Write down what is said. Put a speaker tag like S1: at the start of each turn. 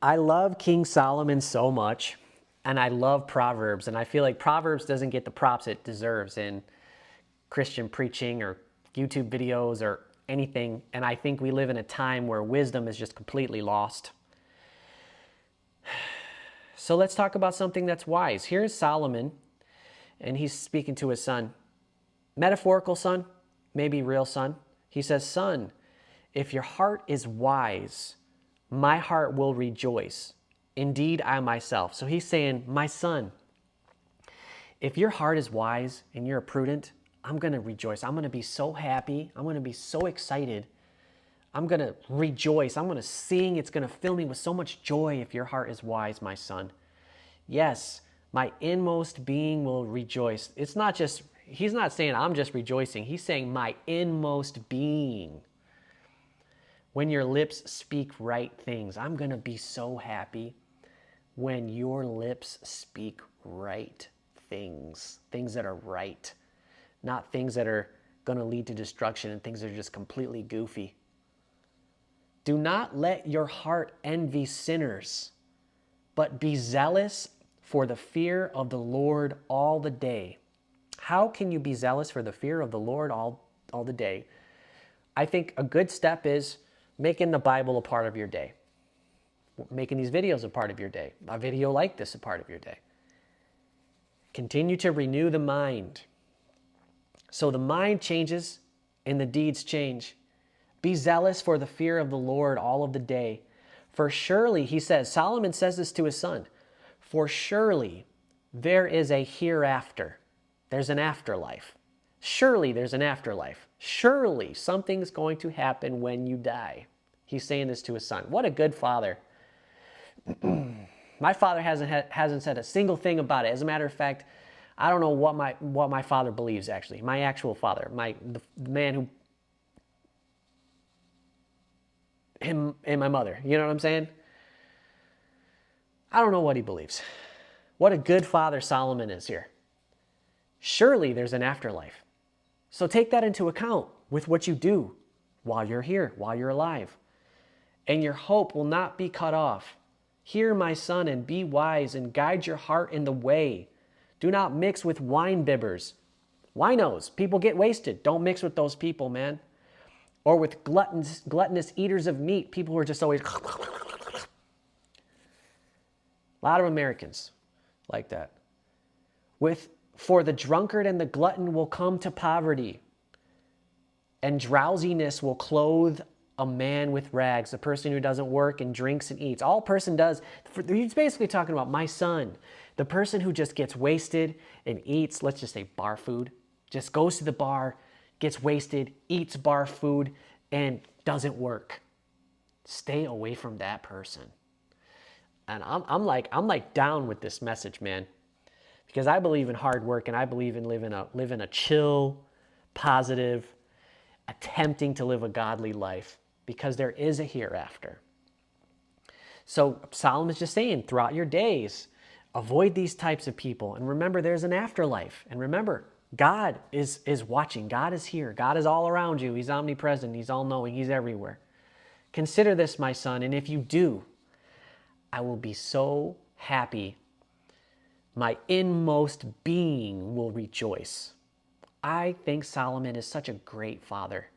S1: I love King Solomon so much, and I love Proverbs, and I feel like Proverbs doesn't get the props it deserves in Christian preaching or YouTube videos or anything. And I think we live in a time where wisdom is just completely lost. So let's talk about something that's wise. Here's Solomon, and he's speaking to his son. Metaphorical son, maybe real son. He says, "Son, if your heart is wise, my heart will rejoice. Indeed, I myself." So he's saying, my son, if your heart is wise and you're prudent, I'm going to rejoice. I'm going to be so happy. I'm going to be so excited. I'm going to rejoice. I'm going to sing. It's going to fill me with so much joy if your heart is wise, my son. Yes, my inmost being will rejoice. It's not just, he's not saying I'm just rejoicing. He's saying my inmost being. When your lips speak right things, I'm going to be so happy when your lips speak right things, things that are right, not things that are going to lead to destruction and things that are just completely goofy. Do not let your heart envy sinners, but be zealous for the fear of the Lord all the day. How can you be zealous for the fear of the Lord all the day? I think a good step is making the Bible a part of your day. Making these videos a part of your day. A video like this a part of your day. Continue to renew the mind. So the mind changes and the deeds change. Be zealous for the fear of the Lord all of the day. For surely, he says, Solomon says this to his son, for surely there is a hereafter. There's an afterlife. Surely there's an afterlife. Surely something's going to happen when you die. He's saying this to his son. What a good father. My father hasn't said a single thing about it. As a matter of fact, I don't know what my father believes, actually. My actual father, the man who, him and my mother, you know what I'm saying? I don't know what he believes. What a good father Solomon is here. Surely there's an afterlife. So take that into account with what you do while you're here, while you're alive. And your hope will not be cut off. Hear, my son, and be wise, and guide your heart in the way. Do not mix with wine bibbers. Winos, people get wasted. Don't mix with those people, man. Or with gluttonous eaters of meat, people who are just always... A lot of Americans like that. For the drunkard and the glutton will come to poverty, and drowsiness will clothe a man with rags, the person who doesn't work and drinks and eats. All a person does, he's basically talking about my son, the person who just gets wasted and eats, let's just say bar food, just goes to the bar, gets wasted, eats bar food, and doesn't work. Stay away from that person. And I'm like down with this message, man, because I believe in hard work and I believe in living a chill, positive, attempting to live a godly life, because there is a hereafter. So Solomon's just saying, throughout your days, avoid these types of people. And remember, there's an afterlife. And remember, God is watching. God is here. God is all around you. He's omnipresent. He's all-knowing. He's everywhere. Consider this, my son, and if you do, I will be so happy. My inmost being will rejoice. I think Solomon is such a great father.